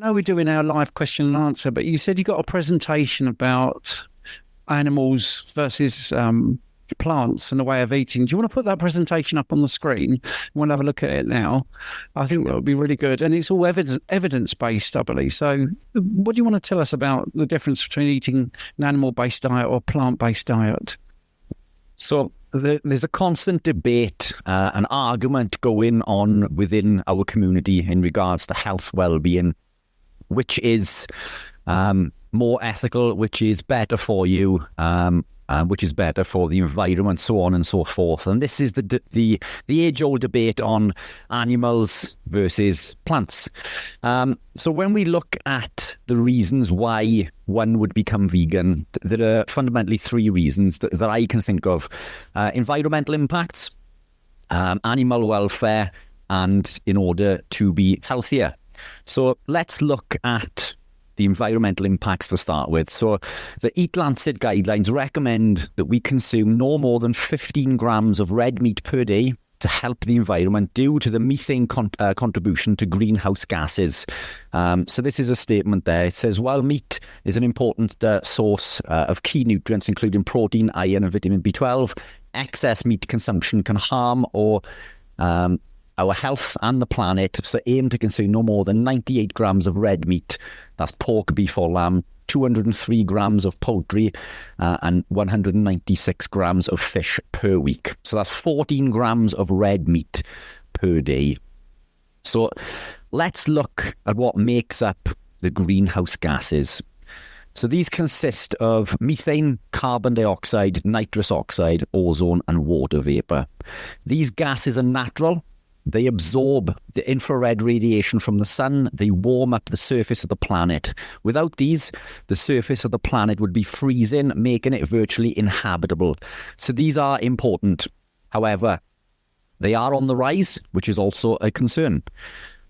know we're doing our live question and answer, but you said you got a presentation about animals versus plants and the way of eating. Do you want to put that presentation up on the screen? We'll have a look at it now. I think that would be really good. And it's all evidence-based, I believe. So what do you want to tell us about the difference between eating an animal-based diet or plant-based diet? So there's a constant debate, an argument going on within our community in regards to health, well-being, which is more ethical, which is better for you, which is better for the environment, so on and so forth. And this is the age-old debate on animals versus plants. So when we look at the reasons why one would become vegan, there are fundamentally three reasons that I can think of. Environmental impacts, animal welfare, and in order to be healthier. So let's look at the environmental impacts to start with. So the Eat Lancet guidelines recommend that we consume no more than 15 grams of red meat per day to help the environment due to the methane contribution to greenhouse gases. So this is a statement there. It says, while meat is an important source of key nutrients, including protein, iron, and vitamin B12, excess meat consumption can harm our health and the planet. So aim to consume no more than 98 grams of red meat. That's pork, beef or lamb, 203 grams of poultry, and 196 grams of fish per week. So that's 14 grams of red meat per day. So let's look at what makes up the greenhouse gases. So these consist of methane, carbon dioxide, nitrous oxide, ozone, and water vapor. These gases are natural. They absorb the infrared radiation from the sun. They warm up the surface of the planet. Without these, the surface of the planet would be freezing, making it virtually inhabitable. So these are important. However, they are on the rise, which is also a concern.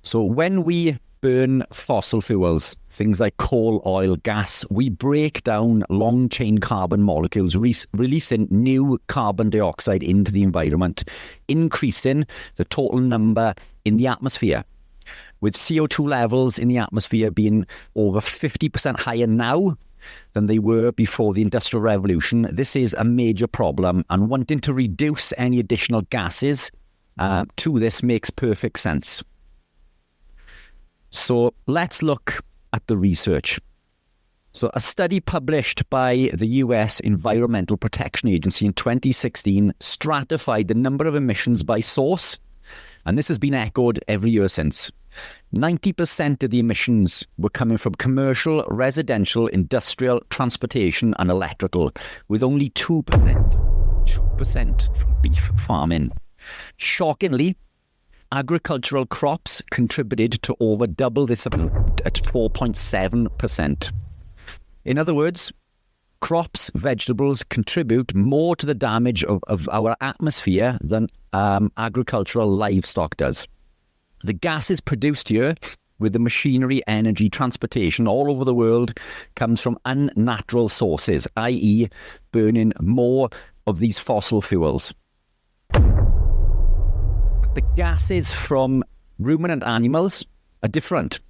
So when we burn fossil fuels, things like coal, oil, gas, we break down long-chain carbon molecules, releasing new carbon dioxide into the environment, increasing the total number in the atmosphere. With CO2 levels in the atmosphere being over 50% higher now than they were before the Industrial Revolution, this is a major problem, and wanting to reduce any additional gases to this makes perfect sense. So let's look at the research. So a study published by the US Environmental Protection Agency in 2016 stratified the number of emissions by source, and this has been echoed every year since. 90% of the emissions were coming from commercial, residential, industrial, transportation, and electrical, with only 2% from beef farming. Shockingly, agricultural crops contributed to over double this amount at 4.7%. In other words, crops, vegetables contribute more to the damage of our atmosphere than agricultural livestock does. The gases produced here with the machinery, energy, transportation all over the world comes from unnatural sources, i.e. burning more of these fossil fuels. The gases from ruminant animals are different.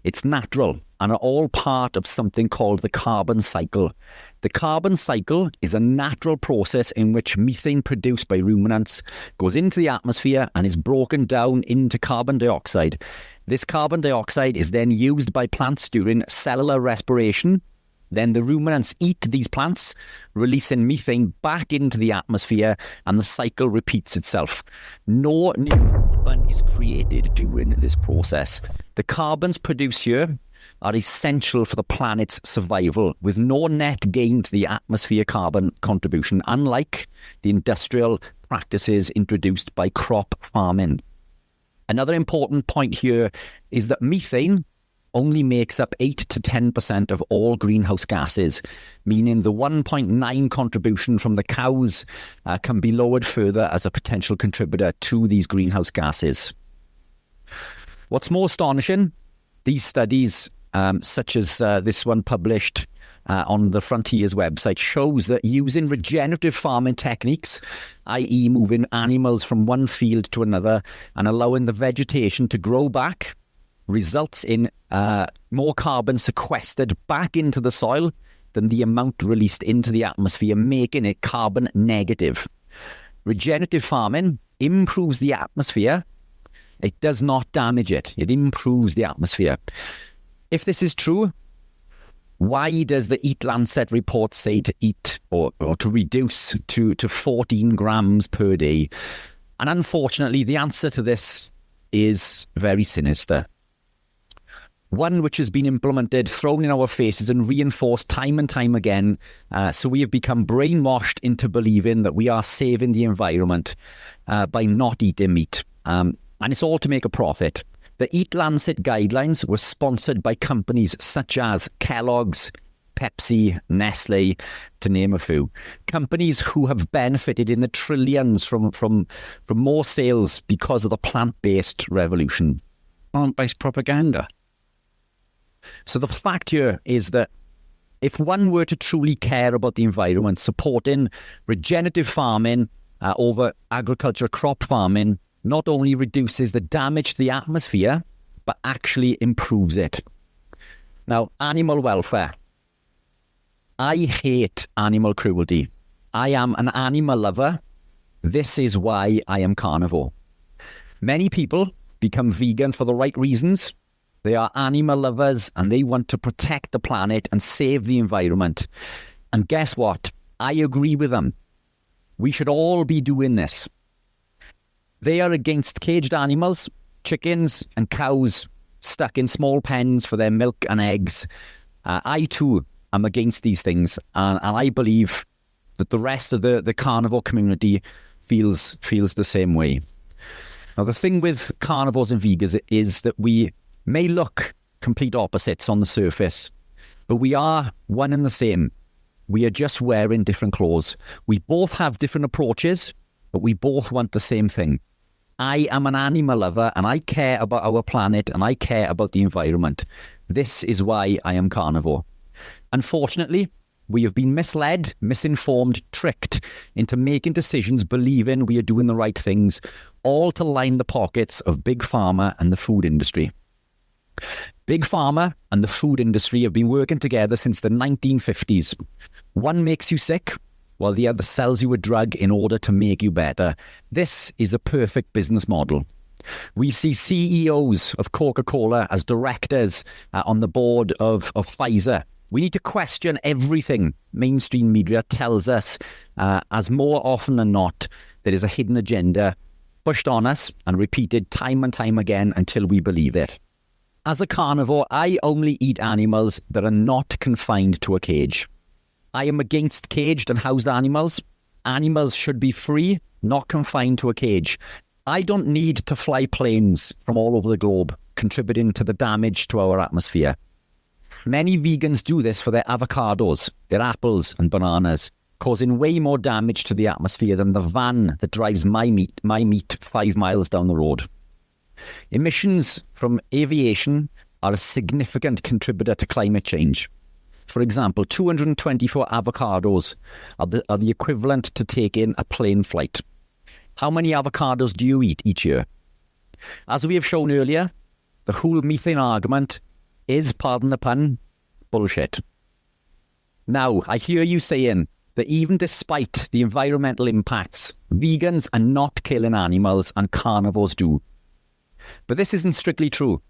It's natural and are all part of something called the carbon cycle. The carbon cycle is a natural process in which methane produced by ruminants goes into the atmosphere and is broken down into carbon dioxide. This carbon dioxide is then used by plants during cellular respiration. Then the ruminants eat these plants, releasing methane back into the atmosphere, and the cycle repeats itself. No new carbon is created during this process. The carbons produced here are essential for the planet's survival, with no net gain to the atmosphere carbon contribution, unlike the industrial practices introduced by crop farming. Another important point here is that methane only makes up 8 to 10% of all greenhouse gases, meaning the 1.9 contribution from the cows can be lowered further as a potential contributor to these greenhouse gases. What's more astonishing, these studies, such as this one published on the Frontiers website, shows that using regenerative farming techniques, i.e. moving animals from one field to another and allowing the vegetation to grow back, results in more carbon sequestered back into the soil than the amount released into the atmosphere, making it carbon negative. Regenerative farming improves the atmosphere. It does not damage it. It improves the atmosphere. If this is true, why does the Eat Lancet report say to eat or to reduce to 14 grams per day? And unfortunately, the answer to this is very sinister. One which has been implemented, thrown in our faces and reinforced time and time again. So we have become brainwashed into believing that we are saving the environment by not eating meat. And it's all to make a profit. The Eat Lancet guidelines were sponsored by companies such as Kellogg's, Pepsi, Nestle, to name a few. Companies who have benefited in the trillions from more sales because of the plant-based revolution. Plant-based propaganda. So the fact here is that if one were to truly care about the environment, supporting regenerative farming over agriculture crop farming not only reduces the damage to the atmosphere, but actually improves it. Now, animal welfare. I hate animal cruelty. I am an animal lover. This is why I am carnivore. Many people become vegan for the right reasons. They are animal lovers and they want to protect the planet and save the environment. And guess what? I agree with them. We should all be doing this. They are against caged animals, chickens and cows stuck in small pens for their milk and eggs. I too am against these things, and I believe that the rest of the carnivore community feels the same way. Now, the thing with carnivores and vegans is that we may look complete opposites on the surface, but we are one and the same. We are just wearing different clothes. We both have different approaches, but we both want the same thing. I am an animal lover and I care about our planet and I care about the environment. This is why I am carnivore. Unfortunately, we have been misled, misinformed, tricked into making decisions believing we are doing the right things, all to line the pockets of Big Pharma and the food industry. Big Pharma and the food industry have been working together since the 1950s. One makes you sick, while the other sells you a drug in order to make you better. This is a perfect business model. We see CEOs of Coca-Cola as directors on the board of Pfizer. We need to question everything mainstream media tells us, as more often than not, there is a hidden agenda pushed on us and repeated time and time again until we believe it. As a carnivore, I only eat animals that are not confined to a cage. I am against caged and housed animals. Animals should be free, not confined to a cage. I don't need to fly planes from all over the globe, contributing to the damage to our atmosphere. Many vegans do this for their avocados, their apples and bananas, causing way more damage to the atmosphere than the van that drives my meat 5 miles down the road. Emissions from aviation are a significant contributor to climate change. For example, 224 avocados are the equivalent to taking a plane flight. How many avocados do you eat each year? As we have shown earlier, the whole methane argument is, pardon the pun, bullshit. Now, I hear you saying that even despite the environmental impacts, vegans are not killing animals and carnivores do. But this isn't strictly true.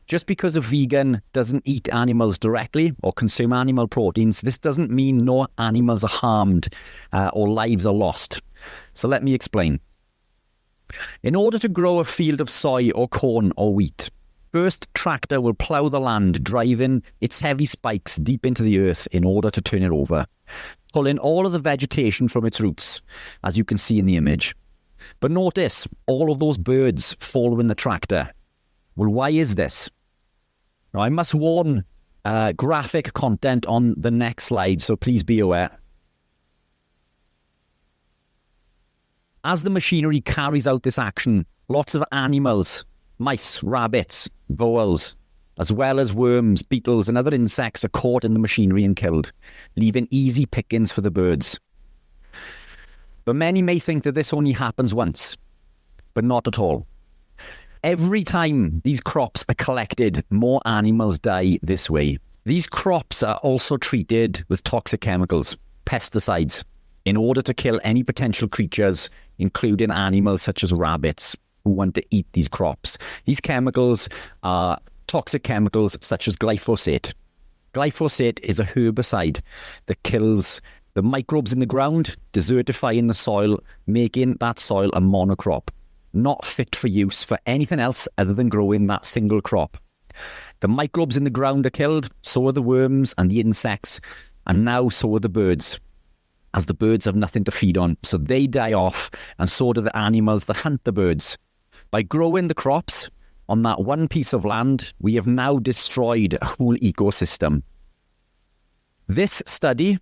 Just because a vegan doesn't eat animals directly or consume animal proteins, this doesn't mean no animals are harmed or lives are lost. So let me explain. In order to grow a field of soy or corn or wheat, first tractor will plough the land, driving its heavy spikes deep into the earth in order to turn it over, pulling all of the vegetation from its roots, as you can see in the image. But notice all of those birds following the tractor. Well, why is this? Now, I must warn graphic content on the next slide, so please be aware. As the machinery carries out this action, lots of animals, mice, rabbits, voles, as well as worms, beetles and other insects are caught in the machinery and killed, leaving easy pickings for the birds. But many may think that this only happens once, but not at all. Every time these crops are collected, more animals die this way. These crops are also treated with toxic chemicals, pesticides, in order to kill any potential creatures, including animals such as rabbits who want to eat these crops. These chemicals are toxic chemicals such as glyphosate. Glyphosate is a herbicide that kills the microbes in the ground, desertifying the soil, making that soil a monocrop, not fit for use for anything else other than growing that single crop. The microbes in the ground are killed, so are the worms and the insects, and now so are the birds, as the birds have nothing to feed on, so they die off, and so do the animals that hunt the birds. By growing the crops on that one piece of land, we have now destroyed a whole ecosystem. This study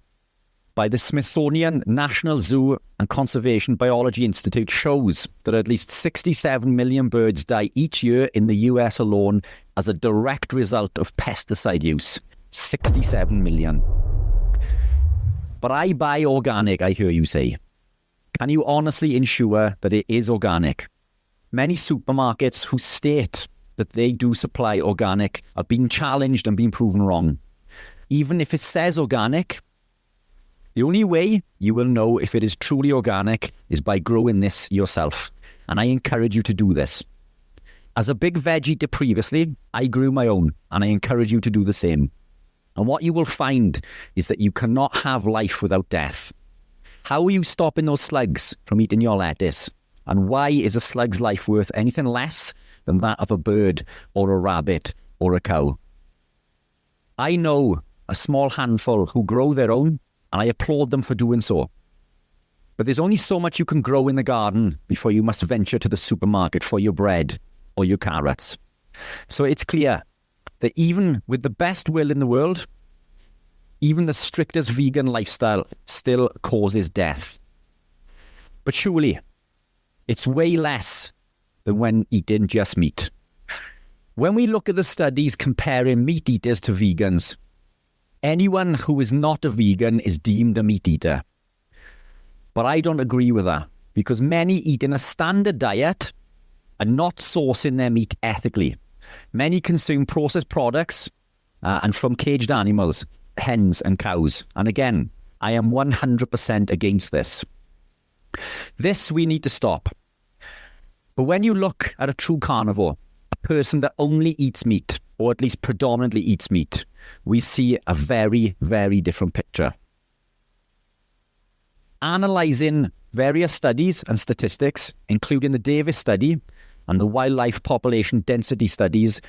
by the Smithsonian National Zoo and Conservation Biology Institute shows that at least 67 million birds die each year in the US alone as a direct result of pesticide use. 67 million. But I buy organic, I hear you say. Can you honestly ensure that it is organic? Many supermarkets who state that they do supply organic have been challenged and been proven wrong. Even if it says organic, the only way you will know if it is truly organic is by growing this yourself. And I encourage you to do this. As a big veg eater previously, I grew my own, and I encourage you to do the same. And what you will find is that you cannot have life without death. How are you stopping those slugs from eating your lettuce? And why is a slug's life worth anything less than that of a bird or a rabbit or a cow? I know a small handful who grow their own, and I applaud them for doing so. But there's only so much you can grow in the garden before you must venture to the supermarket for your bread or your carrots. So it's clear that even with the best will in the world, even the strictest vegan lifestyle still causes death. But surely, it's way less than when eating just meat. When we look at the studies comparing meat eaters to vegans, anyone who is not a vegan is deemed a meat eater. But I don't agree with that, because many eating a standard diet are not sourcing their meat ethically. Many consume processed products and from caged animals, hens and cows. And again, I am 100% against this. This we need to stop. But when you look at a true carnivore, a person that only eats meat, or at least predominantly eats meat, we see a very, very different picture. Analysing various studies and statistics, including the Davis study and the wildlife population density studies,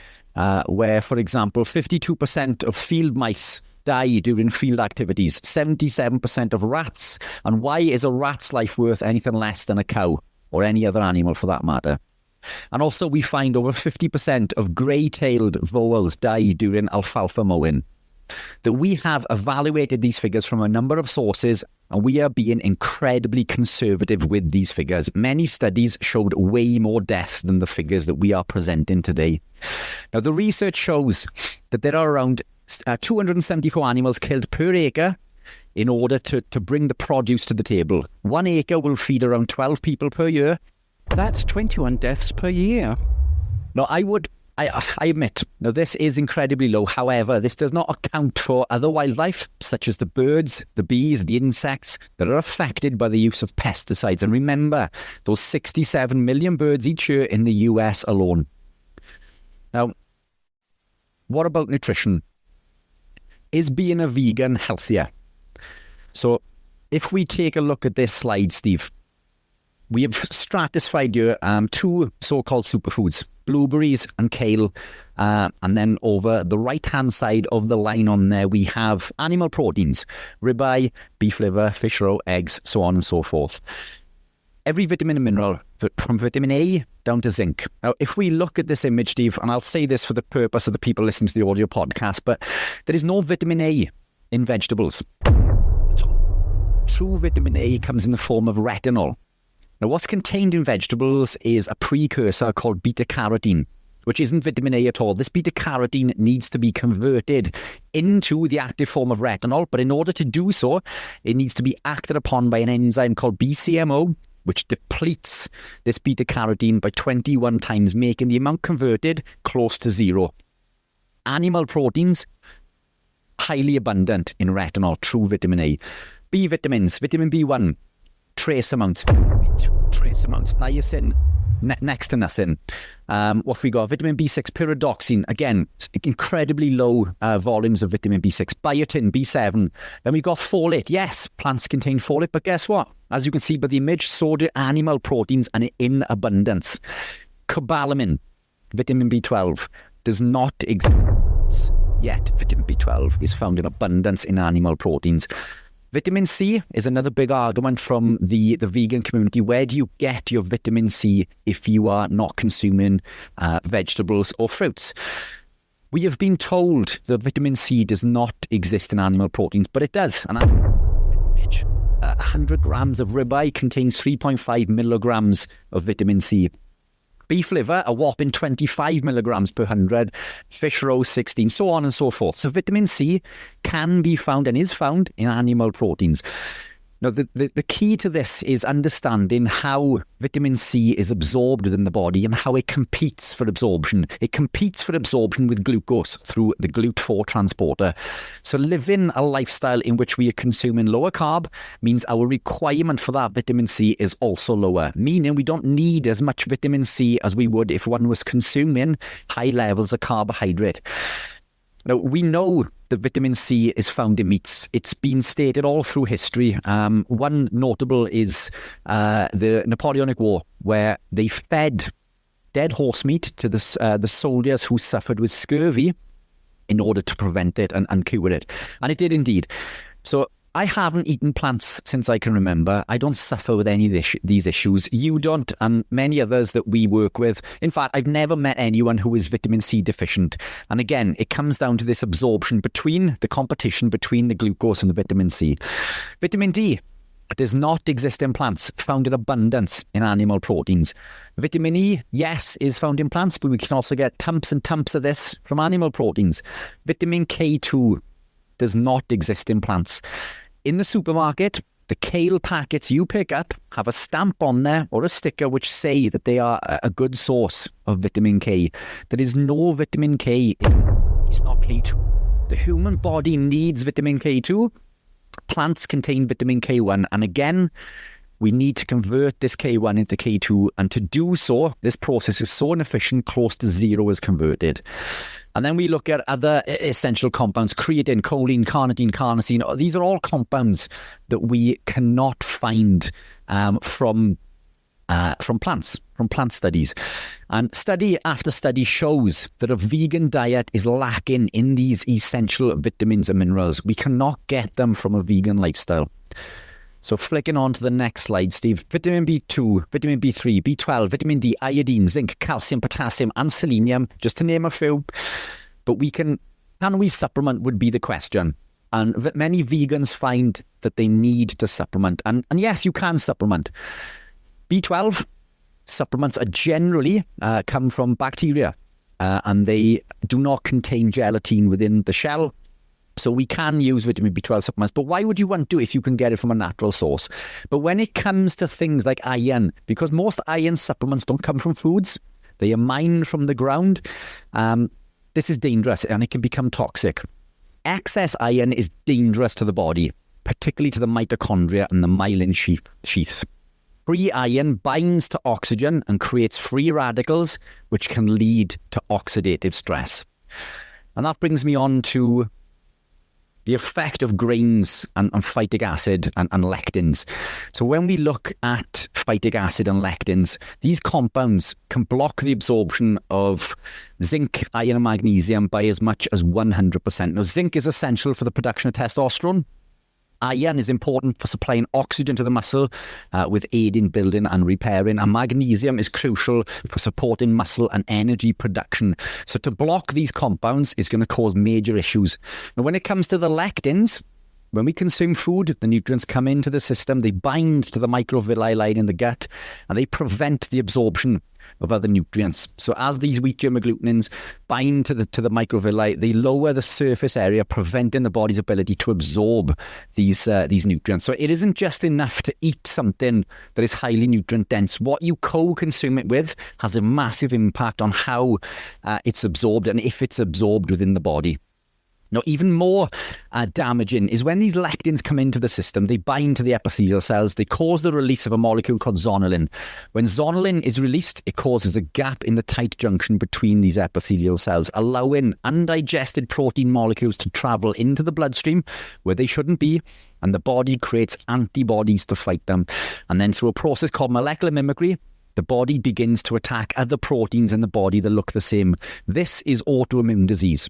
where, for example, 52% of field mice die during field activities, 77% of rats. And why is a rat's life worth anything less than a cow or any other animal for that matter? And also we find over 50% of grey-tailed voles die during alfalfa mowing. That we have evaluated these figures from a number of sources, and we are being incredibly conservative with these figures. Many studies showed way more death than the figures that we are presenting today. Now, the research shows that there are around 274 animals killed per acre in order to bring the produce to the table. 1 acre will feed around 12 people per year. That's 21 deaths per year. Now, I admit, now this is incredibly low. However, this does not account for other wildlife, such as the birds, the bees, the insects that are affected by the use of pesticides. And remember, those 67 million birds each year in the US alone. Now, what about nutrition? Is being a vegan healthier? So, if we take a look at this slide, Steve, we have stratified here two so-called superfoods, blueberries and kale. And then over the right-hand side of the line on there, we have animal proteins, ribeye, beef liver, fish roe, eggs, so on and so forth. Every vitamin and mineral, from vitamin A down to zinc. Now, if we look at this image, Steve, and I'll say this for the purpose of the people listening to the audio podcast, but there is no vitamin A in vegetables. True vitamin A comes in the form of retinol. Now, what's contained in vegetables is a precursor called beta-carotene, which isn't vitamin A at all. This beta-carotene needs to be converted into the active form of retinol, but in order to do so, it needs to be acted upon by an enzyme called BCMO, which depletes this beta-carotene by 21 times, making the amount converted close to zero. Animal proteins, highly abundant in retinol, true vitamin A. B vitamins, vitamin B1, trace amounts, trace amounts, niacin, next to nothing. What have we got? Vitamin B6, pyridoxine, again, incredibly low volumes of vitamin B6. Biotin, B7. Then we got folate. Yes, plants contain folate, but guess what? As you can see by the image, so do animal proteins, and in abundance. Cobalamin, vitamin B12, does not exist yet. Vitamin B12 is found in abundance in animal proteins. Vitamin C is another big argument from the vegan community. Where do you get your vitamin C if you are not consuming vegetables or fruits? We have been told that vitamin C does not exist in animal proteins, but it does. And 100 grams of ribeye contains 3.5 milligrams of vitamin C. Beef liver, a whopping 25 milligrams per 100. Fish roe, 16, so on and so forth. So vitamin C can be found and is found in animal proteins. Now, the key to this is understanding how vitamin C is absorbed within the body and how it competes for absorption. It competes for absorption with glucose through the GLUT4 transporter. So living a lifestyle in which we are consuming lower carb means our requirement for that vitamin C is also lower, meaning we don't need as much vitamin C as we would if one was consuming high levels of carbohydrate. Now, we know that vitamin C is found in meats. It's been stated all through history. One notable is the Napoleonic War, where they fed dead horse meat to the soldiers who suffered with scurvy in order to prevent it and cure it. And it did indeed. So I haven't eaten plants since I can remember. I don't suffer with any of these issues. You don't, and many others that we work with. In fact, I've never met anyone who is vitamin C deficient. And again, it comes down to this absorption between the competition between the glucose and the vitamin C. Vitamin D does not exist in plants, found in abundance in animal proteins. Vitamin E, yes, is found in plants, but we can also get tons and tons of this from animal proteins. Vitamin K2 does not exist in plants. In the supermarket, the kale packets you pick up have a stamp on there or a sticker which say that they are a good source of vitamin K. There is no vitamin K. It's not K2. The human body needs vitamin K2. Plants contain vitamin K1. And again, we need to convert this K1 into K2. And to do so, this process is so inefficient, close to zero is converted. And then we look at other essential compounds, creatine, choline, carnitine, carnosine. These are all compounds that we cannot find from plants, from plant studies. And study after study shows that a vegan diet is lacking in these essential vitamins and minerals. We cannot get them from a vegan lifestyle. So flicking on to the next slide, Steve. Vitamin B2, vitamin B3, B12, vitamin D, iodine, zinc, calcium, potassium, and selenium, just to name a few. But can we supplement would be the question. And many vegans find that they need to supplement. And yes, you can supplement. B12 supplements are generally come from bacteria. And they do not contain gelatin within the shell. So we can use vitamin B12 supplements, but why would you want to if you can get it from a natural source? But when it comes to things like iron, because most iron supplements don't come from foods, they are mined from the ground, this is dangerous and it can become toxic. Excess iron is dangerous to the body, particularly to the mitochondria and the myelin sheath. Free iron binds to oxygen and creates free radicals, which can lead to oxidative stress. And that brings me on to the effect of grains and phytic acid and lectins. So when we look at phytic acid and lectins, these compounds can block the absorption of zinc, iron and magnesium by as much as 100%. Now, zinc is essential for the production of testosterone. Iron is important for supplying oxygen to the muscle with aiding building and repairing. And magnesium is crucial for supporting muscle and energy production. So to block these compounds is going to cause major issues. Now, when it comes to the lectins, When we consume food, the nutrients come into the system, they bind to the microvilli line in the gut, and they prevent the absorption of other nutrients. So as these wheat germ agglutinins bind to the microvilli, they lower the surface area, preventing the body's ability to absorb these nutrients. So it isn't just enough to eat something that is highly nutrient dense. What you co-consume it with has a massive impact on how it's absorbed and if it's absorbed within the body. Now, even more damaging is when these lectins come into the system, they bind to the epithelial cells, they cause the release of a molecule called zonulin. When zonulin is released, it causes a gap in the tight junction between these epithelial cells, allowing undigested protein molecules to travel into the bloodstream where they shouldn't be, and the body creates antibodies to fight them. And then through a process called molecular mimicry, the body begins to attack other proteins in the body that look the same. This is autoimmune disease.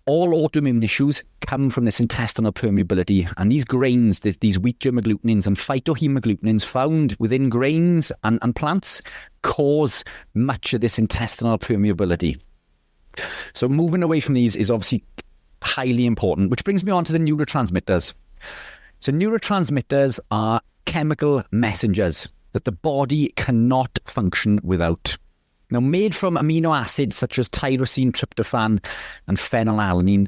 All autoimmune issues come from this intestinal permeability, and these grains, these wheat germ agglutinins and phytohemagglutinins found within grains and plants cause much of this intestinal permeability. So moving away from these is obviously highly important, which brings me on to the neurotransmitters. So neurotransmitters are chemical messengers that the body cannot function without. Now, made from amino acids such as tyrosine, tryptophan, and phenylalanine,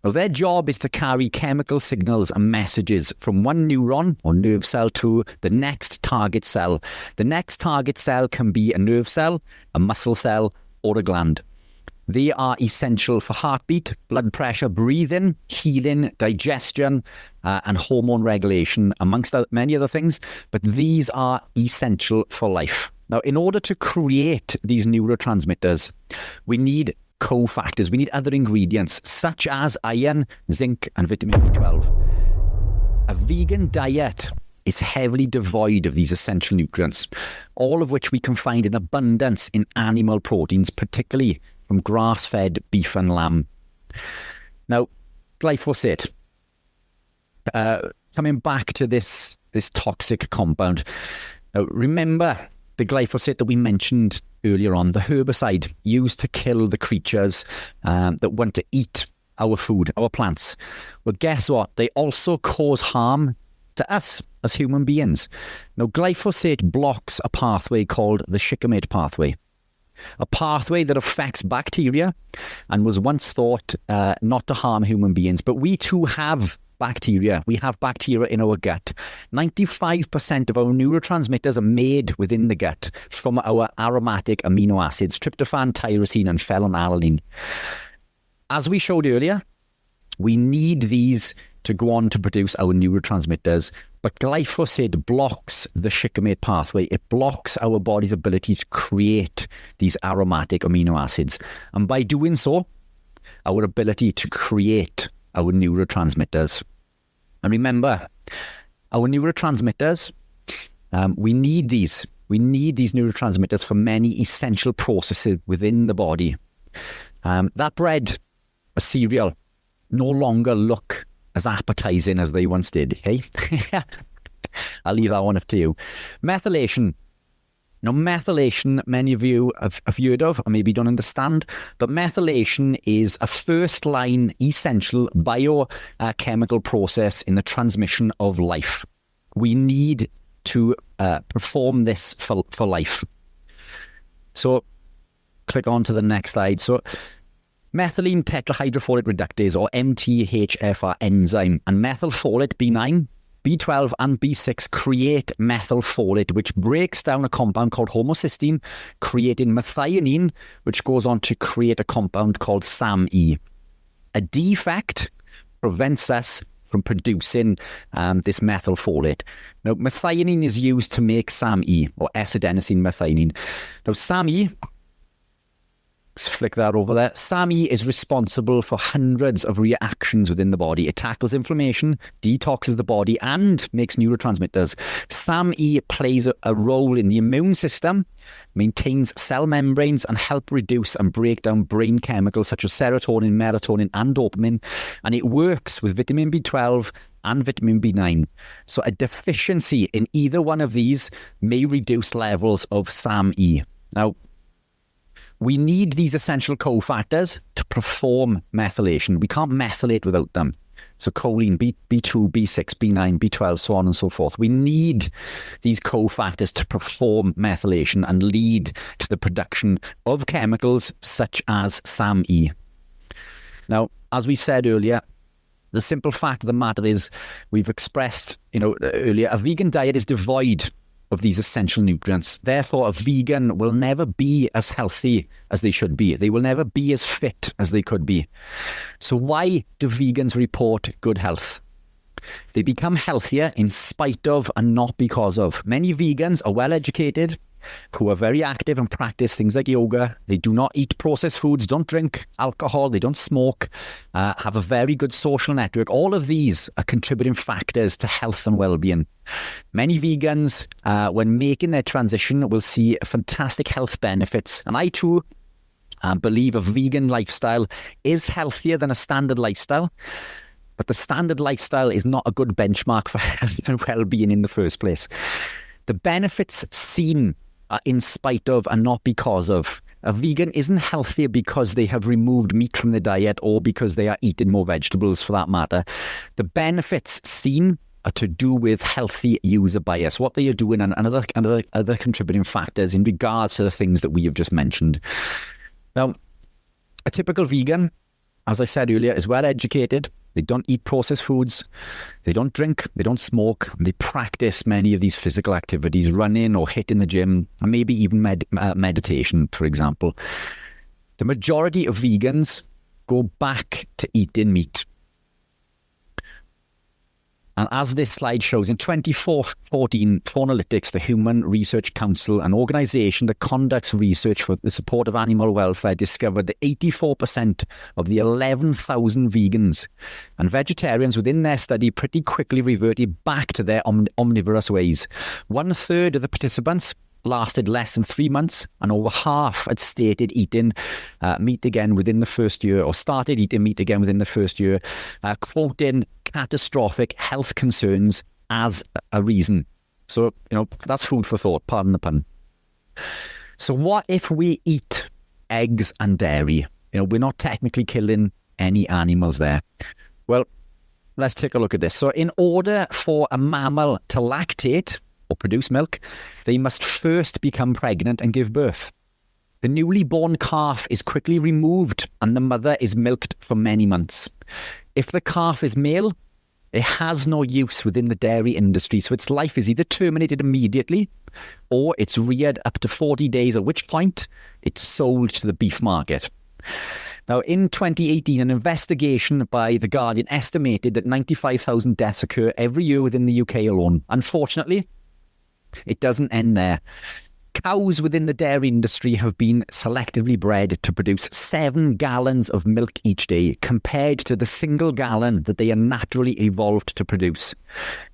now their job is to carry chemical signals and messages from one neuron or nerve cell to the next target cell. The next target cell can be a nerve cell, a muscle cell, or a gland. They are essential for heartbeat, blood pressure, breathing, healing, digestion, and hormone regulation, amongst many other things, but these are essential for life. Now, in order to create these neurotransmitters, we need cofactors, we need other ingredients such as iron, zinc, and vitamin B12. A vegan diet is heavily devoid of these essential nutrients, all of which we can find in abundance in animal proteins, particularly from grass-fed beef and lamb. Now, glyphosate. Coming back to this toxic compound. Now, remember the glyphosate that we mentioned earlier on, the herbicide used to kill the creatures that want to eat our food, our plants. Well, guess what? They also cause harm to us as human beings. Now, glyphosate blocks a pathway called the shikimate pathway, a pathway that affects bacteria and was once thought not to harm human beings. But we too have bacteria. We have bacteria in our gut. 95% of our neurotransmitters are made within the gut from our aromatic amino acids, tryptophan, tyrosine, and phenylalanine. As we showed earlier, we need these to go on to produce our neurotransmitters, but glyphosate blocks the shikimate pathway. It blocks our body's ability to create these aromatic amino acids. And by doing so, our ability to create our neurotransmitters. And remember, our neurotransmitters, we need these. We need these neurotransmitters for many essential processes within the body. That bread, a cereal, no longer look as appetizing as they once did. Hey, I'll leave that one up to you. Methylation. Now, methylation, many of you have heard of, or maybe don't understand, but methylation is a first-line essential biochemical process in the transmission of life. We need to perform this for life. So, click on to the next slide. So, methylene tetrahydrofolate reductase, or MTHFR enzyme, and methylfolate B9, B12 and B6 create methylfolate, which breaks down a compound called homocysteine, creating methionine, which goes on to create a compound called SAMe. A defect prevents us from producing this methylfolate. Now, methionine is used to make SAMe, or S-adenosine methionine. Now, SAMe, let's flick that over there. SAMe is responsible for hundreds of reactions within the body. It tackles inflammation, detoxes the body, and makes neurotransmitters. SAMe plays a role in the immune system, maintains cell membranes, and help reduce and break down brain chemicals such as serotonin, melatonin, and dopamine. And it works with vitamin B12 and vitamin B9. So a deficiency in either one of these may reduce levels of SAMe. Now, we need these essential cofactors to perform methylation. We can't methylate without them. So choline, B2, B6, B9, B12, so on and so forth. We need these cofactors to perform methylation and lead to the production of chemicals such as SAMe. Now, as we said earlier, the simple fact of the matter is we've expressed, earlier, a vegan diet is devoid of these essential nutrients. Therefore, a vegan will never be as healthy as they should be. They will never be as fit as they could be. So why do vegans report good health? They become healthier in spite of and not because of. Many vegans are well educated, who are very active and practice things like yoga. They do not eat processed foods, don't drink alcohol, they don't smoke, have a very good social network. All of these are contributing factors to health and well-being. Many vegans, when making their transition, will see fantastic health benefits. And I too believe a vegan lifestyle is healthier than a standard lifestyle. But the standard lifestyle is not a good benchmark for health and well-being in the first place. The benefits seen are in spite of and not because of. A vegan isn't healthier because they have removed meat from their diet or because they are eating more vegetables, for that matter. The benefits seen are to do with healthy user bias, what they are doing, and other contributing factors in regards to the things that we have just mentioned. Now, a typical vegan, as I said earlier, is well educated. They don't eat processed foods, they don't drink, they don't smoke, they practice many of these physical activities, running or HIIT in the gym, and maybe even meditation, for example. The majority of vegans go back to eating meat. And as this slide shows, in 2014, Fauna-Lytics, the Human Research Council, an organisation that conducts research for the support of animal welfare, discovered that 84% of the 11,000 vegans and vegetarians within their study pretty quickly reverted back to their omnivorous ways. 1/3 of the participants lasted less than 3 months, and over half had stated eating meat again within the first year, or started eating meat again within the first year, quoting catastrophic health concerns as a reason. So, that's food for thought, pardon the pun. So what if we eat eggs and dairy? We're not technically killing any animals there. Well, let's take a look at this. So in order for a mammal to lactate or produce milk, they must first become pregnant and give birth. The newly born calf is quickly removed and the mother is milked for many months. If the calf is male, it has no use within the dairy industry, so its life is either terminated immediately or it's reared up to 40 days, at which point it's sold to the beef market. Now, in 2018, an investigation by The Guardian estimated that 95,000 deaths occur every year within the UK alone. Unfortunately, it doesn't end there. Cows within the dairy industry have been selectively bred to produce 7 gallons of milk each day, compared to the single gallon that they are naturally evolved to produce.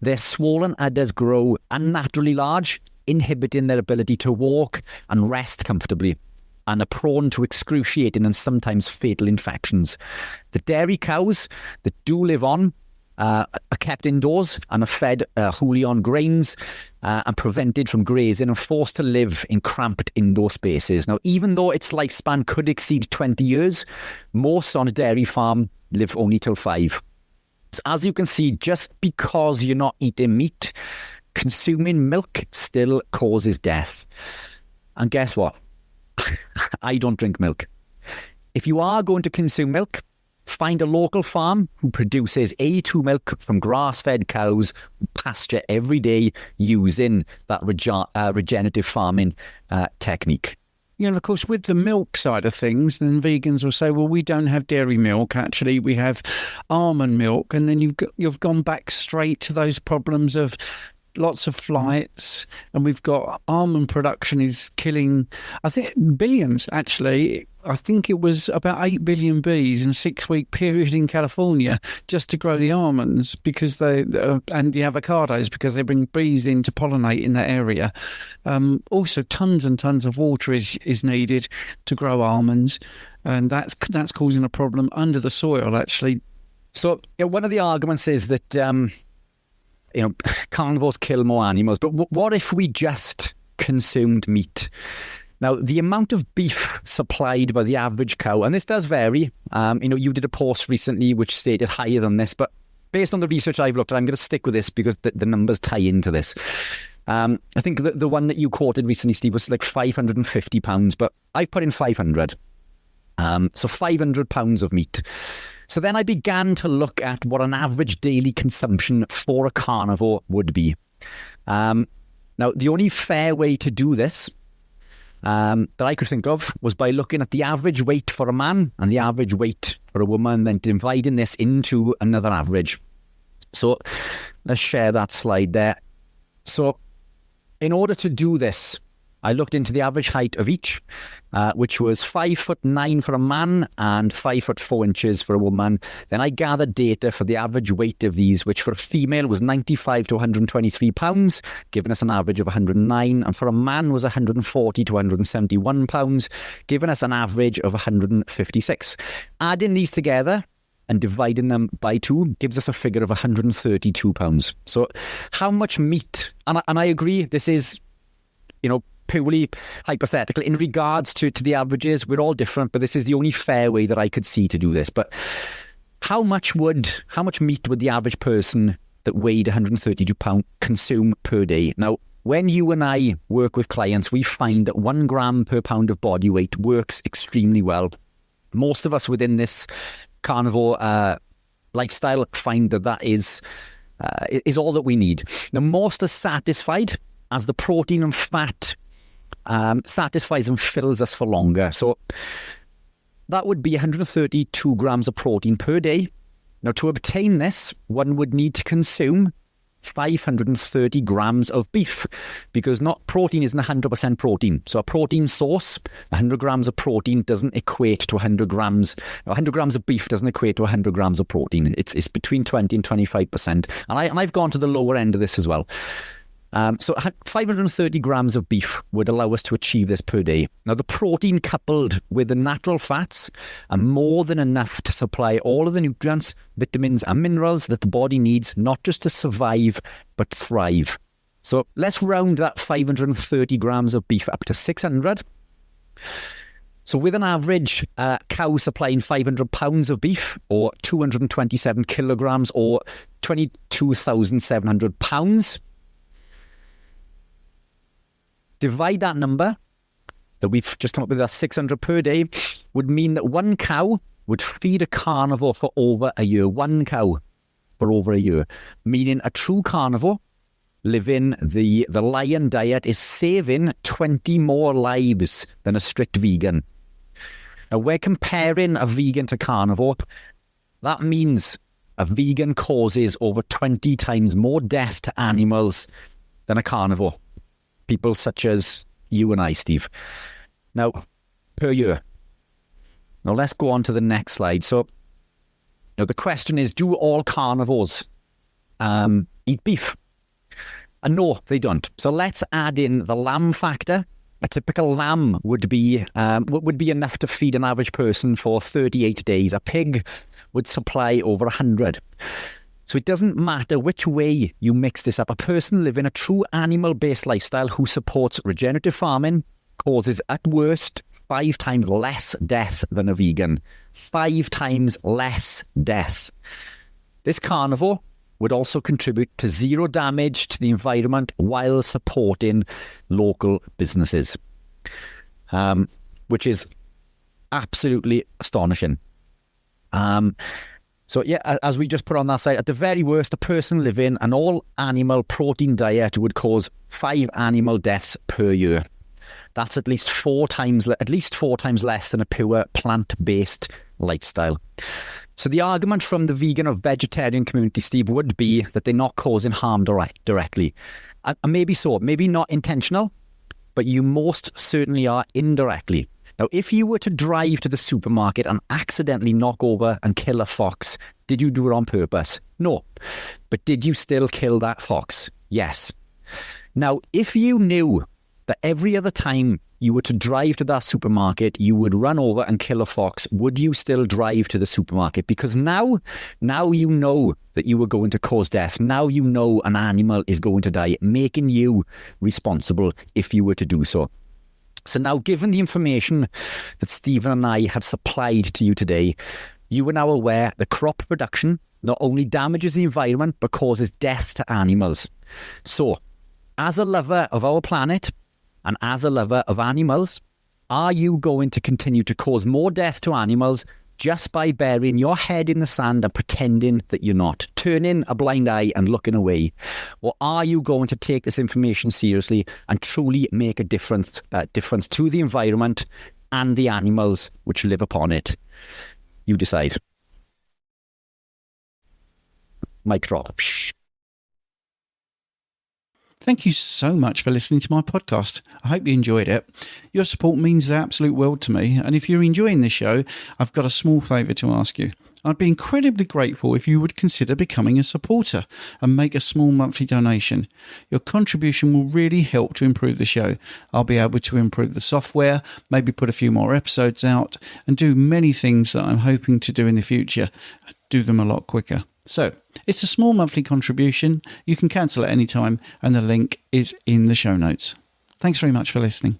Their swollen udders grow unnaturally large, inhibiting their ability to walk and rest comfortably, and are prone to excruciating and sometimes fatal infections. The dairy cows that do live on are kept indoors and are fed wholly on grains and prevented from grazing and forced to live in cramped indoor spaces. Now, even though its lifespan could exceed 20 years, most on a dairy farm live only till 5. So as you can see, just because you're not eating meat, consuming milk still causes death. And guess what? I don't drink milk. If you are going to consume milk, find a local farm who produces A2 milk from grass-fed cows who pasture every day using that regenerative farming technique. Of course, with the milk side of things, then vegans will say, well, we don't have dairy milk. Actually, we have almond milk. And then you've gone back straight to those problems of lots of flights, and we've got almond production is killing, I think, billions, actually. I think it was about 8 billion bees in a 6-week period in California just to grow the almonds, because and the avocados, because they bring bees in to pollinate in that area. Also, tons and tons of water is needed to grow almonds, and that's causing a problem under the soil, actually. So one of the arguments is that carnivores kill more animals, but what if we just consumed meat? Now, the amount of beef supplied by the average cow, and this does vary, you did a post recently which stated higher than this, but based on the research I've looked at, I'm going to stick with this because the numbers tie into this. I think the one that you quoted recently, Steve, was like £550, but I've put in 500. So 500 pounds of meat. So then I began to look at what an average daily consumption for a carnivore would be. Now, the only fair way to do this that I could think of was by looking at the average weight for a man and the average weight for a woman, then dividing this into another average. So let's share that slide there. So in order to do this, I looked into the average height of each, which was 5'9" for a man and 5'4" for a woman. Then I gathered data for the average weight of these, which for a female was 95 to 123 pounds, giving us an average of 109. And for a man was 140 to 171 pounds, giving us an average of 156. Adding these together and dividing them by 2 gives us a figure of 132 pounds. So how much meat, and I agree, this is, purely hypothetical in regards to the averages. We're all different, but this is the only fair way that I could see to do this. But how much meat would the average person that weighed 132 pounds consume per day? Now, when you and I work with clients, we find that 1 gram per pound of body weight works extremely well. Most of us within this carnivore lifestyle find that is all that we need. Now, most are satisfied as the protein and fat satisfies and fills us for longer. So that would be 132 grams of protein per day. Now, to obtain this, one would need to consume 530 grams of beef, because protein isn't 100% protein. So a protein source, 100 grams of protein doesn't equate to 100 grams. 100 grams of beef doesn't equate to 100 grams of protein. It's between 20 and 25%. And I've gone to the lower end of this as well. So 530 grams of beef would allow us to achieve this per day. Now, the protein coupled with the natural fats are more than enough to supply all of the nutrients, vitamins and minerals that the body needs, not just to survive, but thrive. So let's round that 530 grams of beef up to 600. So with an average cow supplying 500 pounds of beef, or 227 kilograms, or 22,700 pounds, divide that number that we've just come up with, that 600 per day, would mean that 1 cow would feed a carnivore for over a year. 1 cow for over a year. Meaning a true carnivore living the lion diet is saving 20 more lives than a strict vegan. Now, we're comparing a vegan to carnivore. That means a vegan causes over 20 times more death to animals than a carnivore. People such as you and I, Steve. Now, per year. Now, let's go on to the next slide. So, the question is, do all carnivores eat beef? And no, they don't. So let's add in the lamb factor. A typical lamb would be enough to feed an average person for 38 days. A pig would supply over 100. So it doesn't matter which way you mix this up. A person living a true animal-based lifestyle who supports regenerative farming causes, at worst, 5 times less death than a vegan. 5 times less death. This carnivore would also contribute to 0 damage to the environment while supporting local businesses, which is absolutely astonishing. So yeah, as we just put on that side, at the very worst, a person living an all-animal protein diet would cause 5 animal deaths per year. That's at least 4 times less than a pure plant-based lifestyle. So the argument from the vegan or vegetarian community, Steve, would be that they're not causing harm directly. And maybe so, maybe not intentional, but you most certainly are indirectly. Now, if you were to drive to the supermarket and accidentally knock over and kill a fox, did you do it on purpose? No. But did you still kill that fox? Yes. Now, if you knew that every other time you were to drive to that supermarket, you would run over and kill a fox, would you still drive to the supermarket? Because now you know that you were going to cause death. Now you know an animal is going to die, making you responsible if you were to do so. So now, given the information that Stephen and I have supplied to you today, you are now aware that crop production not only damages the environment but causes death to animals. So, as a lover of our planet and as a lover of animals, are you going to continue to cause more death to animals just by burying your head in the sand and pretending that you're not, turning a blind eye and looking away? Or are you going to take this information seriously and truly make a difference to the environment and the animals which live upon it? You decide. Mic drop. Thank you so much for listening to my podcast. I hope you enjoyed it. Your support means the absolute world to me, and if you're enjoying this show, I've got a small favour to ask you. I'd be incredibly grateful if you would consider becoming a supporter and make a small monthly donation. Your contribution will really help to improve the show. I'll be able to improve the software, maybe put a few more episodes out, and do many things that I'm hoping to do in the future. Do them a lot quicker. So, it's a small monthly contribution. You can cancel at any time, and the link is in the show notes. Thanks very much for listening.